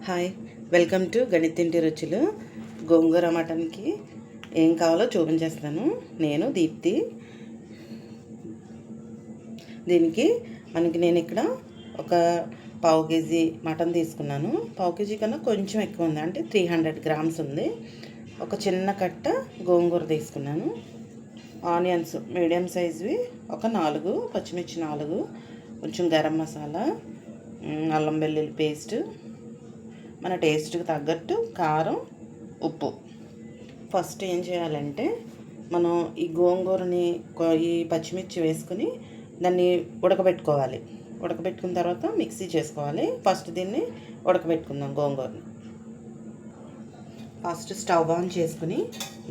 Hi, welcome to గణితింటి రుచులు. గోంగూర మటన్కి ఏం కావాలో చూపించేస్తాను. నేను దీప్తి. దీనికి నేను ఇక్కడ ఒక పావు కేజీ మటన్ తీసుకున్నాను. పావు కేజీ కన్నా కొంచెం ఎక్కువ ఉంది, అంటే 300 గ్రామ్స్ ఉంది. ఒక చిన్న కట్ట గోంగూర తీసుకున్నాను. ఆనియన్స్ మీడియం సైజ్వి ఒక 4, పచ్చిమిర్చి 4, కొంచెం గరం మసాలా, అల్లం వెల్లుల్లి పేస్ట్, మన టేస్ట్కి తగ్గట్టు కారం, ఉప్పు. ఫస్ట్ ఏం చేయాలంటే మనం ఈ గోంగూరని ఈ పచ్చిమిర్చి వేసుకుని దాన్ని ఉడకబెట్టుకోవాలి. ఉడకబెట్టుకున్న తర్వాత మిక్సీ చేసుకోవాలి. ఫస్ట్ దీన్ని ఉడకబెట్టుకుందాం గోంగూరని. ఫస్ట్ స్టవ్ ఆన్ చేసుకుని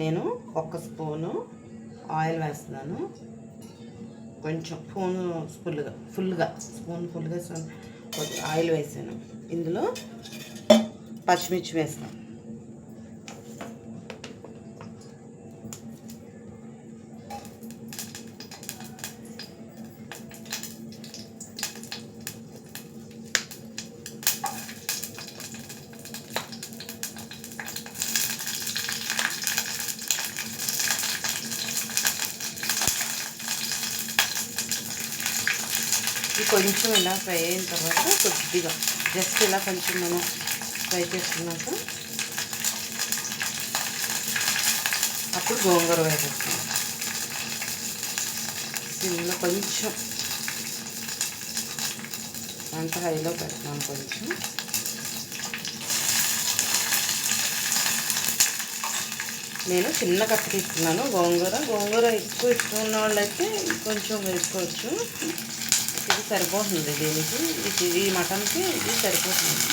నేను 1 స్పూను ఆయిల్ వేస్తున్నాను. కొంచెం ఫుల్గా ఆయిల్ వేసాను. ఇందులో పచ్చిమిర్చి వేస్తాం. కొంచెం ఇలా ఫ్రై అయిన తర్వాత కొద్దిగా జస్ట్ ఇలా కొంచెం మనం ఫ్రై చేసుకున్నాక అప్పుడు గోంగూర వేసేస్తాం. సిమ్లో కొంచెం అంత హైలో పెడతాను. కొంచెం నేను చిన్న కట్ట తీసుకున్నాను. గోంగూర ఎక్కువ ఇష్టం ఉన్న వాళ్ళైతే కొంచెం వేసుకోవచ్చు. ఇది సరిపోతుంది దీనికి, ఈ మటన్కి ఇది సరిపోతుంది.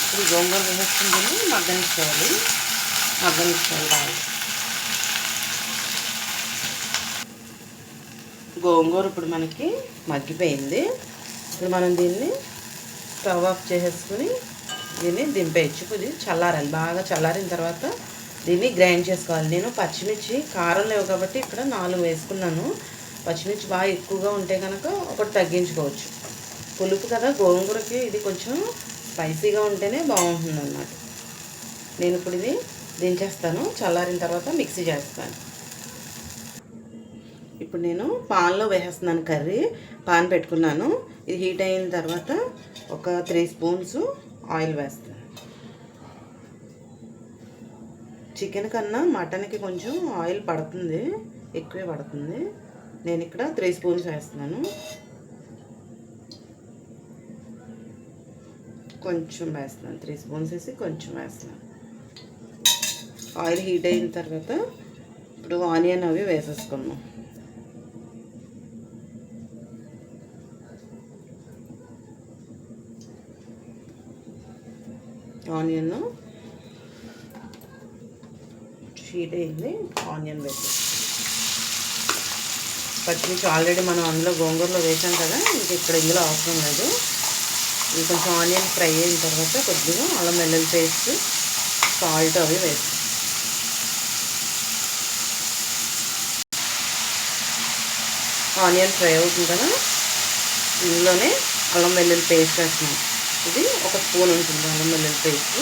ఇప్పుడు గోంగూర వేసుకుంటుంది మగ్గనిచ్చేయాలి బాగా. గోంగూర ఇప్పుడు మనకి మగ్గిపోయింది. ఇప్పుడు మనం దీన్ని స్టవ్ ఆఫ్ చేసేసుకుని దీన్ని దింపేయచ్చు. ఇది చల్లారాలి, బాగా చల్లారిన తర్వాత దీన్ని గ్రైండ్ చేసుకోవాలి. నేను పచ్చిమిర్చి కారం లేవు కాబట్టి ఇక్కడ 4 వేసుకున్నాను. పచ్చిమిర్చి బాగా ఎక్కువగా ఉంటే కనుక ఒకటి తగ్గించుకోవచ్చు. పులుపు కదా గోంగూరకి, ఇది కొంచెం స్పైసీగా ఉంటేనే బాగుంటుంది అన్నమాట. నేను ఇప్పుడు ఇది దించేస్తాను. చల్లారిన తర్వాత మిక్సీ చేస్తాను. ఇప్పుడు నేను పాన్లో వేసేస్తున్నాను. పాన్ పెట్టుకున్నాను. ఇది హీట్ అయిన తర్వాత ఒక 3 స్పూన్స్ ఆయిల్ వేస్తాను. చికెన్ కన్నా మటన్కి కొంచెం ఆయిల్ పడుతుంది, ఎక్కువే పడుతుంది. నేను ఇక్కడ 3 స్పూన్స్ వేస్తున్నాను. కొంచెం వేస్తున్నాను, 3 స్పూన్స్ వేసి కొంచెం వేస్తున్నాను. ఆయిల్ హీట్ అయిన తర్వాత ఇప్పుడు ఆనియన్ అవి వేసేసుకున్నాం. ఆనియన్ హీట్ అయింది, ఆనియన్ వేసేస్తాం. పచ్చిమిర్చి ఆల్రెడీ మనం అందులో గోంగూరలో వేసాం కదా, ఇందులో అవసరం లేదు. ఇది కొంచెం ఆనియన్ ఫ్రై అయిన తర్వాత కొద్దిగా అల్లం వెల్లుల్లి పేస్ట్, సాల్ట్ అవి వేస్తాం. ఆనియన్ ఫ్రై అవుతుంది కదా, ఇందులోనే అల్లం వెల్లుల్లి పేస్ట్ వేస్తున్నాం. ఇది 1 స్పూన్ ఉంటుంది అల్లం వెల్లుల్లి పేస్ట్.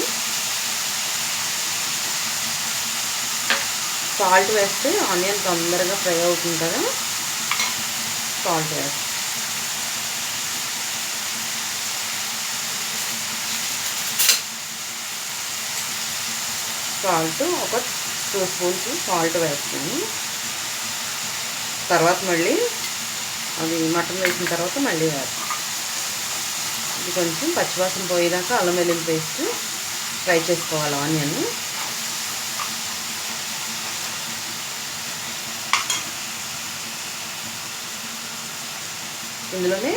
సాల్ట్ వేస్తే ఆనియన్ తొందరగా ఫ్రై అవుతుంది కదా, సాల్ట్ వేస్తాం. సాల్ట్ ఒక 2 స్పూన్స్ సాల్ట్ వేస్తాను. తర్వాత మళ్ళీ అది మటన్ వేసిన తర్వాత మళ్ళీ వేస్తాం. ఇది కొంచెం పచ్చివాసన పోయేదాకా అల్లం వెల్లుల్లి పేస్ట్ ఫ్రై చేసుకోవాలి. ఆనియన్ ఇందులోనే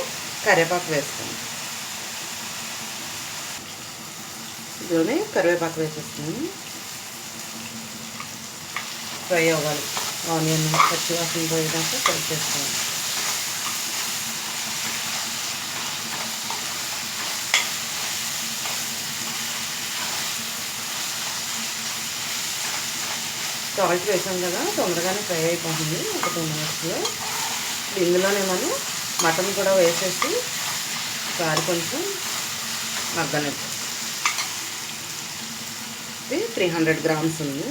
కరివేపాకు వేస్తాను. ఇందులోనే కరివేపాకు వేసేస్తాను. ఫ్రై అవ్వాలి, ఆనియన్ పచ్చివాసన పోయేదాకా ఫ్రై చేసుకోవాలి. సాల్ట్ వేసాం కదా, తొందరగానే ఫ్రై అయిపోతుంది ఒక 2 మినిట్స్లో. ఇందులోనే మనం మటన్ కూడా వేసేసి ఒకసారి కొంచెం మగ్గనిద్దాం. ఇది 300 గ్రామ్స్ ఉంది.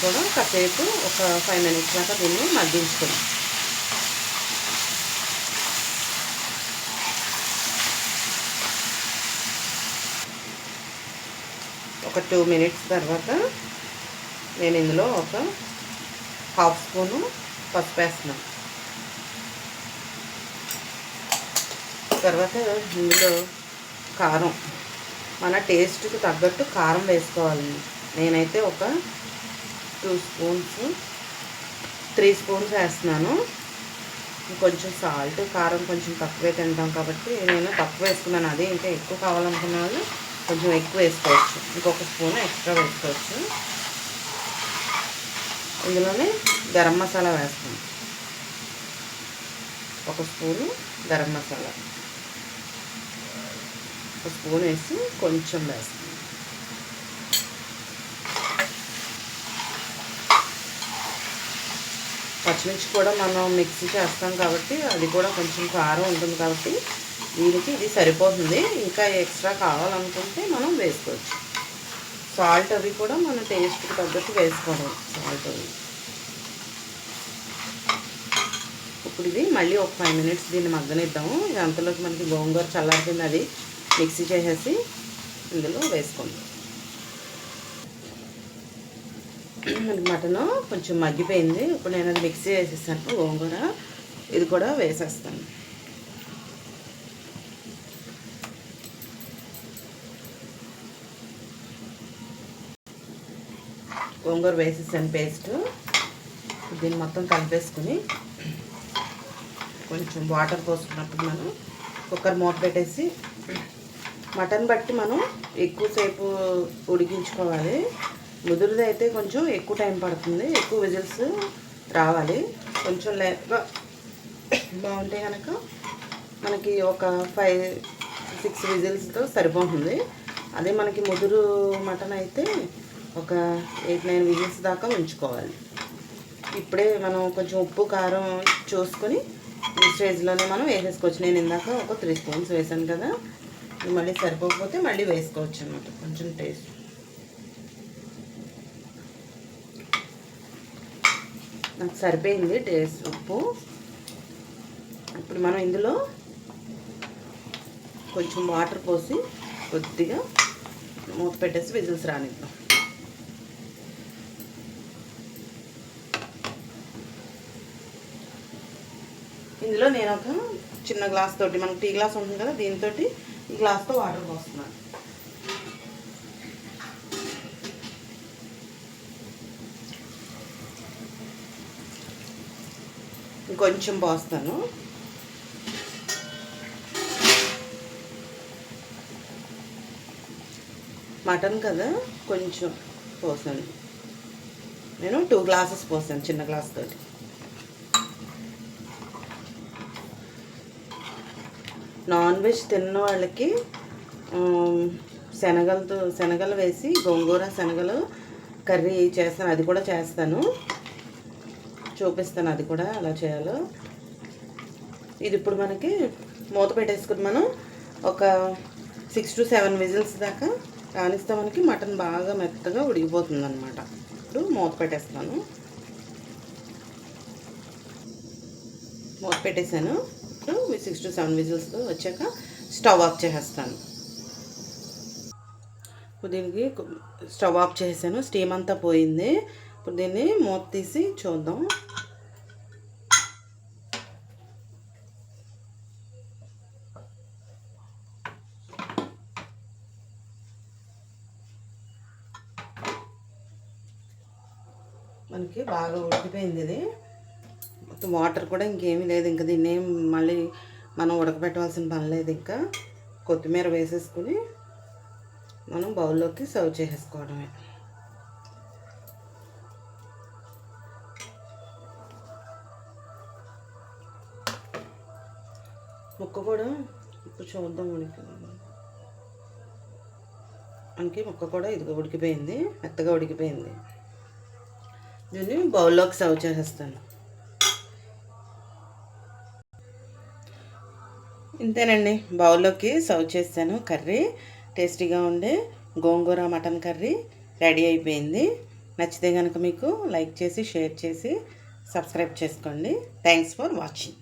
కూడా కాసేపు ఒక 5 మినిట్స్ దాకా దీన్ని మగ్గించుకుందాం. ఒక 2 మినిట్స్ తర్వాత నేను ఇందులో ఒక 1/2 స్పూను పసుపు వేస్తున్నాను. తర్వాత ఇందులో కారం, మన టేస్ట్కి తగ్గట్టు కారం వేసుకోవాలి. నేనైతే ఒక 2 స్పూన్స్ 3 స్పూన్స్ వేస్తున్నాను. కొంచెం సాల్ట్ కారం కొంచెం తక్కువే తింటాం కాబట్టి నేను తక్కువ వేసుకున్నాను. అదే ఇంకా ఎక్కువ కావాలనుకున్న వాళ్ళు కొంచెం ఎక్కువ వేసుకోవచ్చు, ఇంకొక స్పూన్ ఎక్స్ట్రా వేసుకోవచ్చు. ఇందులోనే గరం మసాలా వేస్తాను. 1 స్పూను గరం మసాలా, 1 స్పూన్ వేసి కొంచెం వేస్తాను. పచ్చిమిర్చి కూడా మనం మిక్సీ చేస్తాం కాబట్టి అది కూడా కొంచెం కారం ఉంటుంది కాబట్టి దీనికి ఇది సరిపోతుంది. ఇంకా ఎక్స్ట్రా కావాలనుకుంటే మనం వేసుకోవచ్చు. సాల్ట్ అవి కూడా మన టేస్ట్కి తగ్గట్టు వేసుకోవడం. సాల్ట్ అవి ఇప్పుడు ఇది మళ్ళీ ఒక 5 మినిట్స్ దీన్ని మగ్గనిద్దాము. అంతలోకి మనకి గోంగూర చల్లారిపోయింది, అది మిక్సీ చేసేసి ఇందులో వేసుకుందాం. మనకి మటన్ కొంచెం మగ్గిపోయింది. ఇప్పుడు నేను అది మిక్సీ వేసేసాను. గోంగూర ఇది కూడా వేసేస్తాను. గోంగూర వేసేసాను పేస్ట్. దీన్ని మొత్తం కలిపేసుకుని కొంచెం వాటర్ పోసుకున్నప్పుడు మనం కుక్కర్ మూత పెట్టేసి, మటన్ బట్టి మనం ఎక్కువసేపు ఉడికించుకోవాలి. ముదురుది అయితే కొంచెం ఎక్కువ టైం పడుతుంది, ఎక్కువ విజిల్స్ రావాలి. కొంచెం లేట్గా బాగుంటే కనుక మనకి ఒక 5-6 విజిల్స్తో సరిపోతుంది. అదే మనకి ముదురు మటన్ అయితే ఒక 8-9 విజిల్స్ దాకా ఉంచుకోవాలి. ఇప్పుడే మనం కొంచెం ఉప్పు కారం చూసుకొని ఈ స్టేజ్లోనే మనం వేసేసుకోవచ్చు. నేను ఇందాక ఒక 3 స్పూన్స్ వేసాను కదా, మళ్ళీ సరిపోకపోతే మళ్ళీ వేసుకోవచ్చు అన్నమాట. కొంచెం టేస్ట్ నాకు సరిపోయింది టేస్ట్ ఉప్పు. ఇప్పుడు మనం ఇందులో కొంచెం వాటర్ పోసి కొద్దిగా మూత పెట్టేసి విజిల్స్ రానిద్దాం. ఇందులో నేను ఒక చిన్న గ్లాస్ తోటి, మనకు టీ గ్లాస్ ఉంటుంది కదా, దీంతో ఈ గ్లాస్తో వాటర్ పోస్తున్నాను. ఇంకొంచెం పోస్తాను. మటన్ కదా కొంచెం పోసాను. నేను 2 గ్లాసెస్ పోసాను చిన్న గ్లాస్ తోటి. నాన్ వెజ్ తిన్న వాళ్ళకి శనగలు వేసి గోంగూర శనగలు కర్రీ చేస్తాను. అది కూడా చేస్తాను, చూపిస్తాను అది కూడా అలా చేయాలో. ఇది ఇప్పుడు మనకి మూత పెట్టేసుకుని మనం ఒక 6-7 విజిల్స్ దాకా రానిస్తే మనకి మటన్ బాగా మెత్తగా ఉడికిపోతుంది అనమాట. ఇప్పుడు మూత పెట్టేస్తాను. మూత పెట్టేసాను. ఇప్పుడు 6-7 విజిల్స్ వచ్చాక స్టవ్ ఆఫ్ చేసేస్తాను. ఇప్పుడు దీనికి స్టవ్ ఆఫ్ చేసాను, స్టీమ్ అంతా పోయింది. ఇప్పుడు దీన్ని మూత తీసి చూద్దాం. మనకి బాగా ఉడికిపోయింది. ఇది మొత్తం వాటర్ కూడా ఇంకేమీ లేదు. ఇంకా దీన్ని మళ్ళీ మనం ఉడకబెట్టవలసిన పని లేదు. ఇంకా కొత్తిమీర వేసేసుకుని మనం బౌల్లోకి సర్వ్ చేసేసుకోవడమే. ముక్క కూడా ఇప్పుడు చూద్దాం. మనకి ముక్క కూడా ఇదిగా ఉడికిపోయింది, మెత్తగా ఉడికిపోయింది. దీన్ని బౌల్లోకి సర్వ్ చేసేస్తాను. ఇంతేనండి, బౌల్లోకి సర్వ్ చేశాను. కర్రీ టేస్టీగా ఉండే గోంగూర మటన్ కర్రీ రెడీ అయిపోయింది. నచ్చితే కనుక మీకు లైక్ చేసి షేర్ చేసి సబ్స్క్రైబ్ చేసుకోండి. Thanks for watching.